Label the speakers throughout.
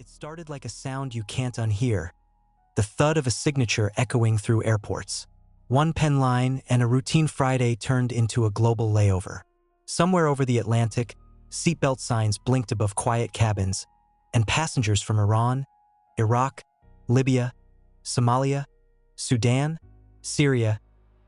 Speaker 1: It started like a sound you can't unhear, the thud of a signature echoing through airports. One pen line and a routine Friday turned into a global layover. Somewhere over the Atlantic, seatbelt signs blinked above quiet cabins, and passengers from Iran, Iraq, Libya, Somalia, Sudan, Syria,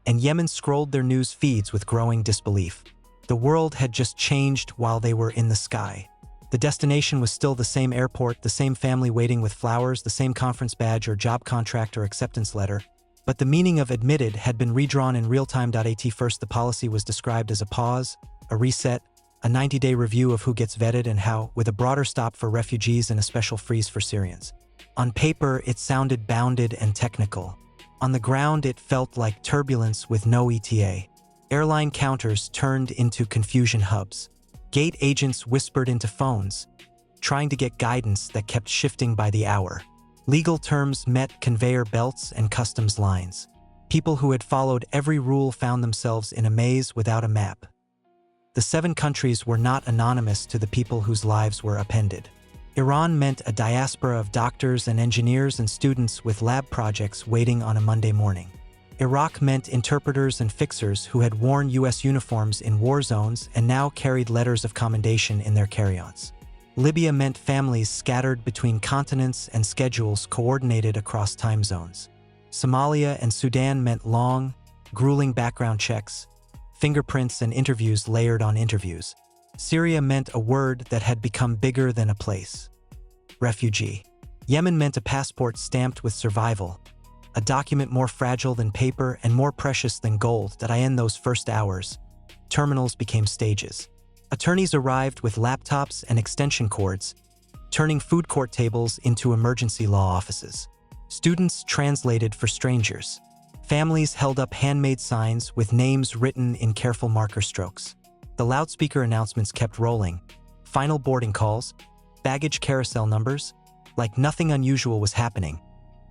Speaker 1: and Yemen scrolled their news feeds with growing disbelief. The world had just changed while they were in the sky. The destination was still the same airport, the same family waiting with flowers, the same conference badge or job contract or acceptance letter, but the meaning of admitted had been redrawn in real-time. At first, the policy was described as a pause, a reset, a 90-day review of who gets vetted and how, with a broader stop for refugees and a special freeze for Syrians. On paper, it sounded bounded and technical. On the ground, it felt like turbulence with no ETA. Airline counters turned into confusion hubs. Gate agents whispered into phones, trying to get guidance that kept shifting by the hour. Legal terms met conveyor belts and customs lines. People who had followed every rule found themselves in a maze without a map. The 7 countries were not anonymous to the people whose lives were appended. Iran meant a diaspora of doctors and engineers and students with lab projects waiting on a Monday morning. Iraq meant interpreters and fixers who had worn U.S. uniforms in war zones and now carried letters of commendation in their carry-ons. Libya meant families scattered between continents and schedules coordinated across time zones. Somalia and Sudan meant long, grueling background checks, fingerprints and interviews layered on interviews. Syria meant a word that had become bigger than a place: refugee. Yemen meant a passport stamped with survival, a document more fragile than paper and more precious than gold. In those first hours, terminals became stages. Attorneys arrived with laptops and extension cords, turning food court tables into emergency law offices. Students translated for strangers. Families held up handmade signs with names written in careful marker strokes. The loudspeaker announcements kept rolling. Final boarding calls, baggage carousel numbers, like nothing unusual was happening,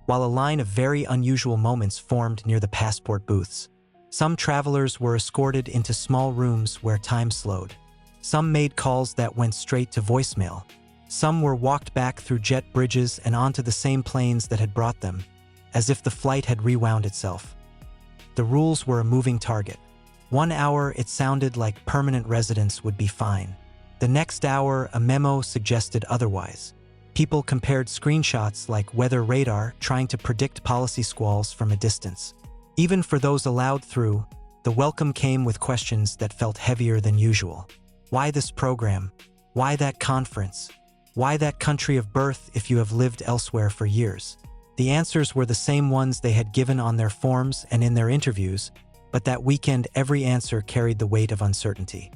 Speaker 1: while a line of very unusual moments formed near the passport booths. Some travelers were escorted into small rooms where time slowed. Some made calls that went straight to voicemail. Some were walked back through jet bridges and onto the same planes that had brought them, as if the flight had rewound itself. The rules were a moving target. 1 hour it sounded like permanent residence would be fine. The next hour a memo suggested otherwise. People compared screenshots like weather radar, trying to predict policy squalls from a distance. Even for those allowed through, the welcome came with questions that felt heavier than usual. Why this program? Why that conference? Why that country of birth if you have lived elsewhere for years? The answers were the same ones they had given on their forms and in their interviews, but that weekend every answer carried the weight of uncertainty.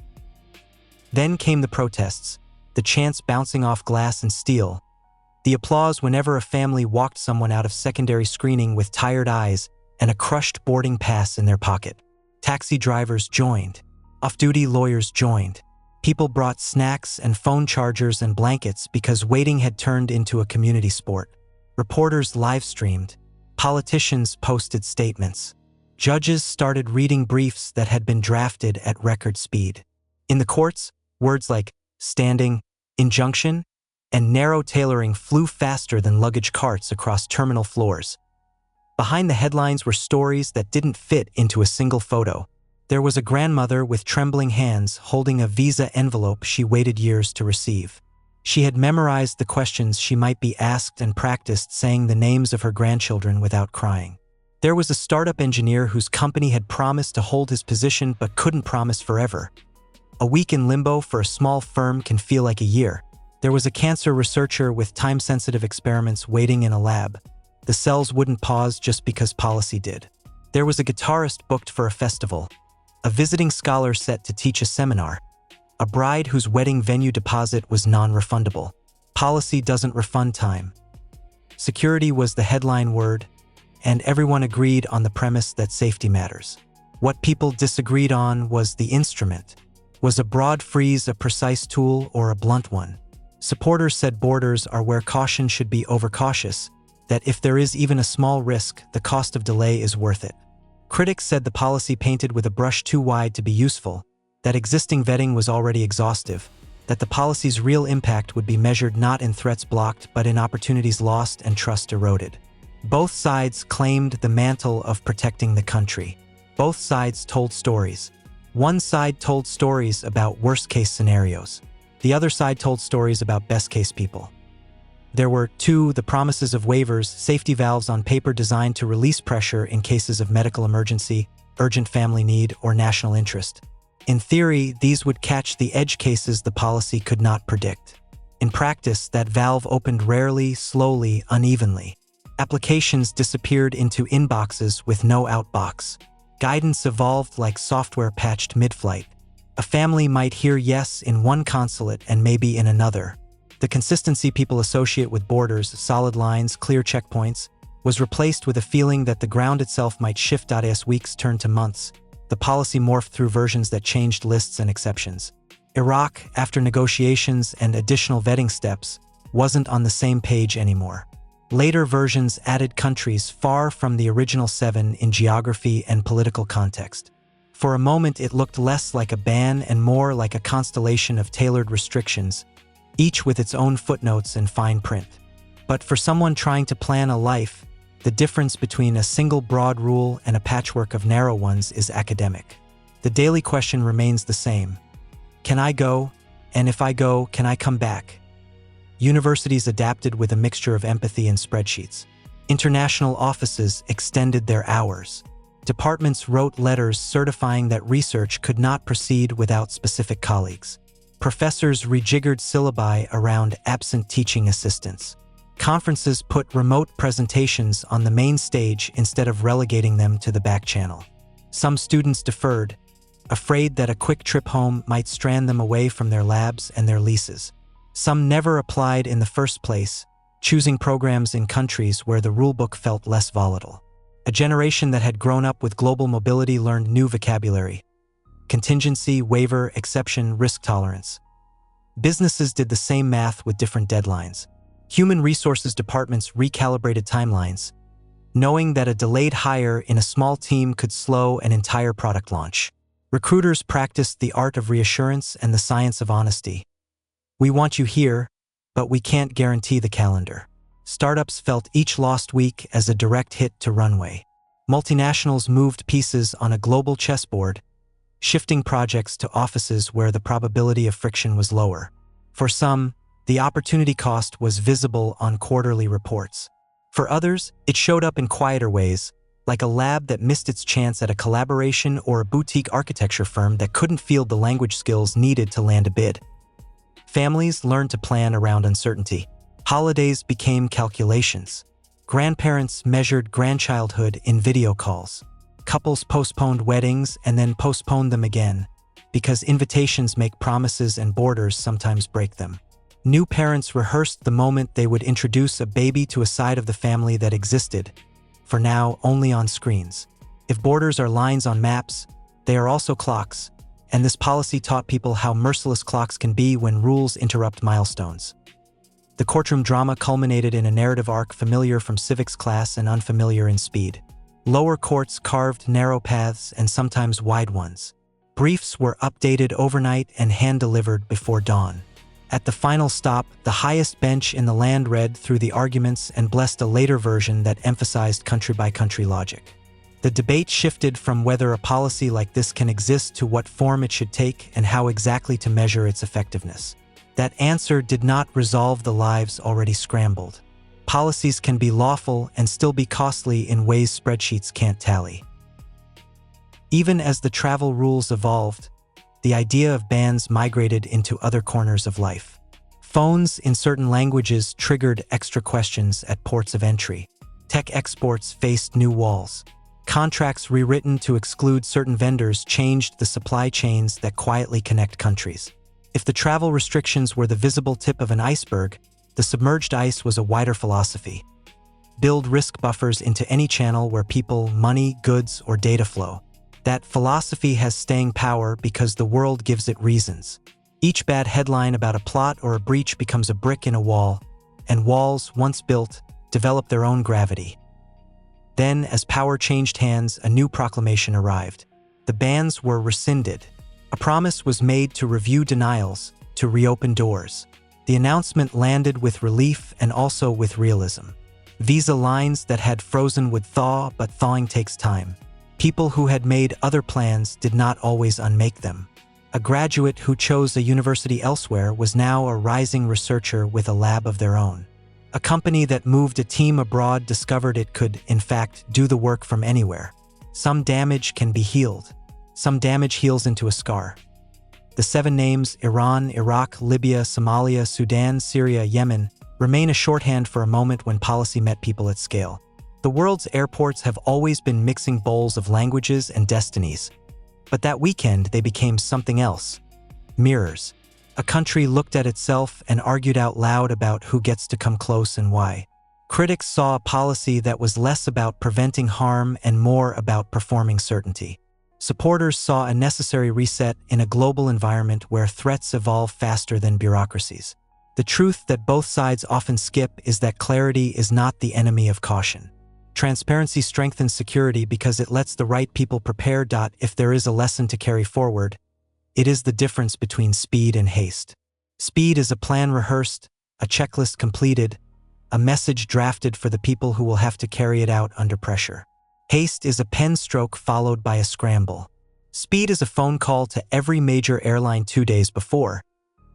Speaker 1: Then came the protests, the chants bouncing off glass and steel, the applause whenever a family walked someone out of secondary screening with tired eyes and a crushed boarding pass in their pocket. Taxi drivers joined. Off-duty lawyers joined. People brought snacks and phone chargers and blankets because waiting had turned into a community sport. Reporters live-streamed. Politicians posted statements. Judges started reading briefs that had been drafted at record speed. In the courts, words like standing, injunction, and narrow tailoring flew faster than luggage carts across terminal floors. Behind the headlines were stories that didn't fit into a single photo. There was a grandmother with trembling hands holding a visa envelope she waited years to receive. She had memorized the questions she might be asked and practiced saying the names of her grandchildren without crying. There was a startup engineer whose company had promised to hold his position but couldn't promise forever. A week in limbo for a small firm can feel like a year. There was a cancer researcher with time-sensitive experiments waiting in a lab. The cells wouldn't pause just because policy did. There was a guitarist booked for a festival, a visiting scholar set to teach a seminar, a bride whose wedding venue deposit was non-refundable. Policy doesn't refund time. Security was the headline word, and everyone agreed on the premise that safety matters. What people disagreed on was the instrument. Was a broad freeze a precise tool or a blunt one? Supporters said borders are where caution should be overcautious, that if there is even a small risk, the cost of delay is worth it. Critics said the policy painted with a brush too wide to be useful, that existing vetting was already exhaustive, that the policy's real impact would be measured not in threats blocked but in opportunities lost and trust eroded. Both sides claimed the mantle of protecting the country. Both sides told stories. One side told stories about worst-case scenarios. The other side told stories about best-case people. There were, two, the promises of waivers, safety valves on paper designed to release pressure in cases of medical emergency, urgent family need, or national interest. In theory, these would catch the edge cases the policy could not predict. In practice, that valve opened rarely, slowly, unevenly. Applications disappeared into inboxes with no outbox. Guidance evolved like software patched mid-flight. A family might hear yes in one consulate and maybe in another. The consistency people associate with borders, solid lines, clear checkpoints, was replaced with a feeling that the ground itself might shift as weeks turned to months. The policy morphed through versions that changed lists and exceptions. Iraq, after negotiations and additional vetting steps, wasn't on the same page anymore. Later versions added countries far from the original 7 in geography and political context. For a moment, it looked less like a ban and more like a constellation of tailored restrictions, each with its own footnotes and fine print. But for someone trying to plan a life, the difference between a single broad rule and a patchwork of narrow ones is academic. The daily question remains the same. Can I go? And if I go, can I come back? Universities adapted with a mixture of empathy and spreadsheets. International offices extended their hours. Departments wrote letters certifying that research could not proceed without specific colleagues. Professors rejiggered syllabi around absent teaching assistants. Conferences put remote presentations on the main stage instead of relegating them to the back channel. Some students deferred, afraid that a quick trip home might strand them away from their labs and their leases. Some never applied in the first place, choosing programs in countries where the rulebook felt less volatile. A generation that had grown up with global mobility learned new vocabulary: contingency, waiver, exception, risk tolerance. Businesses did the same math with different deadlines. Human resources departments recalibrated timelines, knowing that a delayed hire in a small team could slow an entire product launch. Recruiters practiced the art of reassurance and the science of honesty. We want you here, but we can't guarantee the calendar. Startups felt each lost week as a direct hit to runway. Multinationals moved pieces on a global chessboard, shifting projects to offices where the probability of friction was lower. For some, the opportunity cost was visible on quarterly reports. For others, it showed up in quieter ways, like a lab that missed its chance at a collaboration or a boutique architecture firm that couldn't field the language skills needed to land a bid. Families learned to plan around uncertainty. Holidays became calculations. Grandparents measured grandchildhood in video calls. Couples postponed weddings and then postponed them again, because invitations make promises and borders sometimes break them. New parents rehearsed the moment they would introduce a baby to a side of the family that existed, for now only on screens. If borders are lines on maps, they are also clocks, and this policy taught people how merciless clocks can be when rules interrupt milestones. The courtroom drama culminated in a narrative arc familiar from civics class and unfamiliar in speed. Lower courts carved narrow paths and sometimes wide ones. Briefs were updated overnight and hand-delivered before dawn. At the final stop, the highest bench in the land read through the arguments and blessed a later version that emphasized country-by-country logic. The debate shifted from whether a policy like this can exist to what form it should take and how exactly to measure its effectiveness. That answer did not resolve the lives already scrambled. Policies can be lawful and still be costly in ways spreadsheets can't tally. Even as the travel rules evolved, the idea of bans migrated into other corners of life. Phones in certain languages triggered extra questions at ports of entry. Tech exports faced new walls. Contracts rewritten to exclude certain vendors changed the supply chains that quietly connect countries. If the travel restrictions were the visible tip of an iceberg, the submerged ice was a wider philosophy. Build risk buffers into any channel where people, money, goods, or data flow. That philosophy has staying power because the world gives it reasons. Each bad headline about a plot or a breach becomes a brick in a wall, and walls, once built, develop their own gravity. Then, as power changed hands, a new proclamation arrived. The bans were rescinded. A promise was made to review denials, to reopen doors. The announcement landed with relief and also with realism. Visa lines that had frozen would thaw, but thawing takes time. People who had made other plans did not always unmake them. A graduate who chose a university elsewhere was now a rising researcher with a lab of their own. A company that moved a team abroad discovered it could, in fact, do the work from anywhere. Some damage can be healed. Some damage heals into a scar. The 7 names Iran, Iraq, Libya, Somalia, Sudan, Syria, Yemen remain a shorthand for a moment when policy met people at scale. The world's airports have always been mixing bowls of languages and destinies. But that weekend they became something else. Mirrors. A country looked at itself and argued out loud about who gets to come close and why. Critics saw a policy that was less about preventing harm and more about performing certainty. Supporters saw a necessary reset in a global environment where threats evolve faster than bureaucracies. The truth that both sides often skip is that clarity is not the enemy of caution. Transparency strengthens security because it lets the right people prepare. If there is a lesson to carry forward, it is the difference between speed and haste. Speed is a plan rehearsed, a checklist completed, a message drafted for the people who will have to carry it out under pressure. Haste is a pen stroke followed by a scramble. Speed is a phone call to every major airline 2 days before,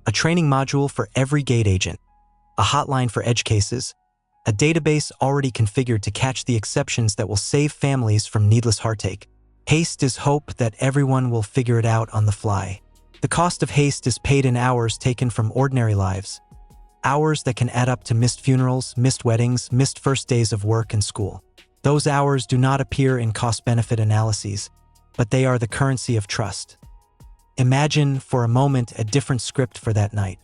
Speaker 1: a training module for every gate agent, a hotline for edge cases, a database already configured to catch the exceptions that will save families from needless heartache. Haste is hope that everyone will figure it out on the fly. The cost of haste is paid in hours taken from ordinary lives, hours that can add up to missed funerals, missed weddings, missed first days of work and school. Those hours do not appear in cost-benefit analyses, but they are the currency of trust. Imagine, for a moment, a different script for that night.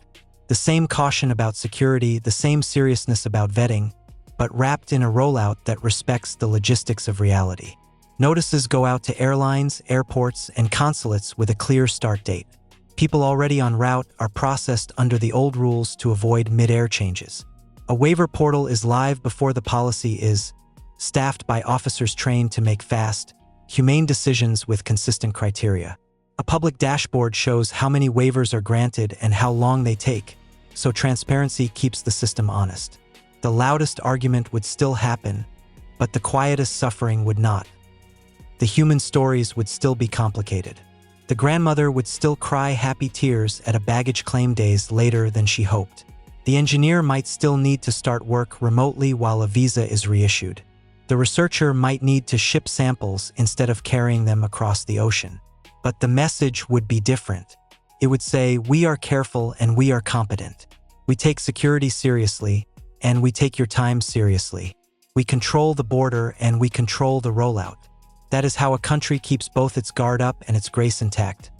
Speaker 1: The same caution about security, the same seriousness about vetting, but wrapped in a rollout that respects the logistics of reality. Notices go out to airlines, airports, and consulates with a clear start date. People already en route are processed under the old rules to avoid mid-air changes. A waiver portal is live before the policy is, staffed by officers trained to make fast, humane decisions with consistent criteria. A public dashboard shows how many waivers are granted and how long they take, so transparency keeps the system honest. The loudest argument would still happen, but the quietest suffering would not. The human stories would still be complicated. The grandmother would still cry happy tears at a baggage claim days later than she hoped. The engineer might still need to start work remotely while a visa is reissued. The researcher might need to ship samples instead of carrying them across the ocean. But the message would be different. It would say, we are careful and we are competent. We take security seriously, and we take your time seriously. We control the border and we control the rollout. That is how a country keeps both its guard up and its grace intact.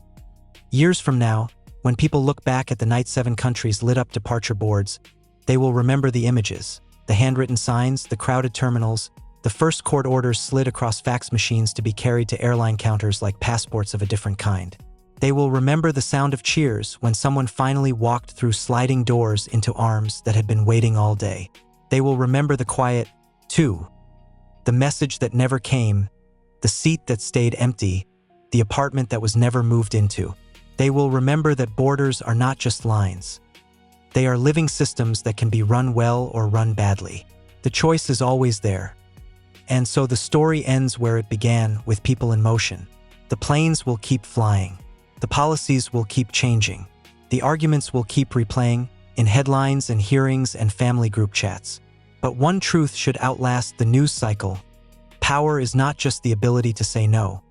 Speaker 1: Years from now, when people look back at the night 7 countries lit up departure boards, they will remember the images, the handwritten signs, the crowded terminals, the first court orders slid across fax machines to be carried to airline counters like passports of a different kind. They will remember the sound of cheers when someone finally walked through sliding doors into arms that had been waiting all day. They will remember the quiet, too. The message that never came, the seat that stayed empty, the apartment that was never moved into. They will remember that borders are not just lines. They are living systems that can be run well or run badly. The choice is always there. And so the story ends where it began, with people in motion. The planes will keep flying. The policies will keep changing. The arguments will keep replaying, in headlines and hearings and family group chats. But one truth should outlast the news cycle. Power is not just the ability to say no.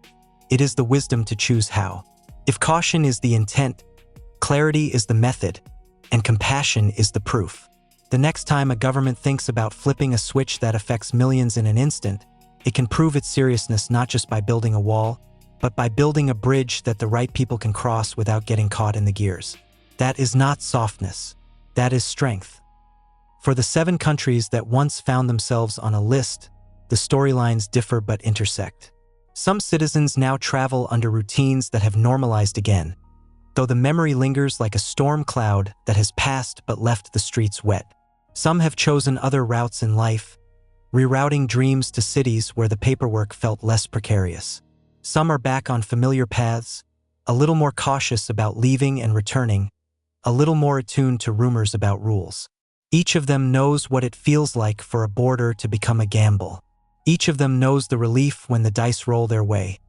Speaker 1: It is the wisdom to choose how. If caution is the intent, clarity is the method, and compassion is the proof. The next time a government thinks about flipping a switch that affects millions in an instant, it can prove its seriousness not just by building a wall, but by building a bridge that the right people can cross without getting caught in the gears. That is not softness. That is strength. For the 7 countries that once found themselves on a list, the storylines differ but intersect. Some citizens now travel under routines that have normalized again, though the memory lingers like a storm cloud that has passed but left the streets wet. Some have chosen other routes in life, rerouting dreams to cities where the paperwork felt less precarious. Some are back on familiar paths, a little more cautious about leaving and returning, a little more attuned to rumors about rules. Each of them knows what it feels like for a border to become a gamble. Each of them knows the relief when the dice roll their way.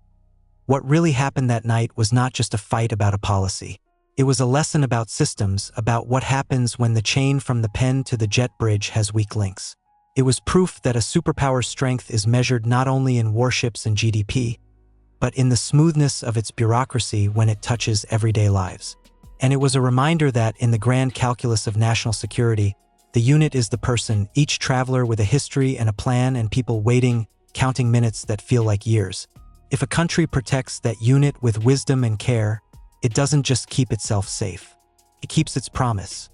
Speaker 1: What really happened that night was not just a fight about a policy. It was a lesson about systems, about what happens when the chain from the pen to the jet bridge has weak links. It was proof that a superpower's strength is measured not only in warships and GDP, but in the smoothness of its bureaucracy when it touches everyday lives. And it was a reminder that, in the grand calculus of national security, the unit is the person, each traveler with a history and a plan, and people waiting, counting minutes that feel like years. If a country protects that unit with wisdom and care, it doesn't just keep itself safe. It keeps its promise.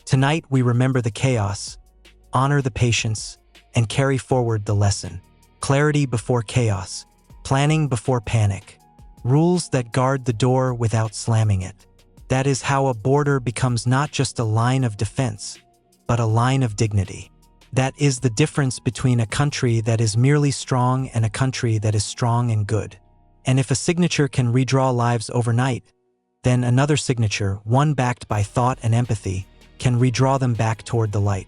Speaker 1: Tonight we remember the chaos, honor the patience, and carry forward the lesson. Clarity before chaos, planning before panic, rules that guard the door without slamming it. That is how a border becomes not just a line of defense, but a line of dignity. That is the difference between a country that is merely strong and a country that is strong and good. And if a signature can redraw lives overnight, then another signature, one backed by thought and empathy, can redraw them back toward the light.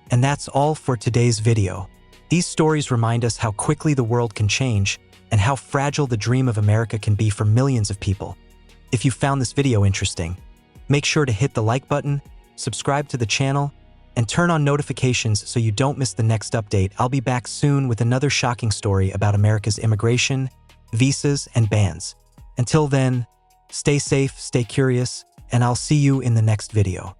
Speaker 1: And that's all for today's video. These stories remind us how quickly the world can change and how fragile the dream of America can be for millions of people. If you found this video interesting, make sure to hit the like button, subscribe to the channel, and turn on notifications so you don't miss the next update. I'll be back soon with another shocking story about America's immigration, visas, and bans. Until then, stay safe, stay curious, and I'll see you in the next video.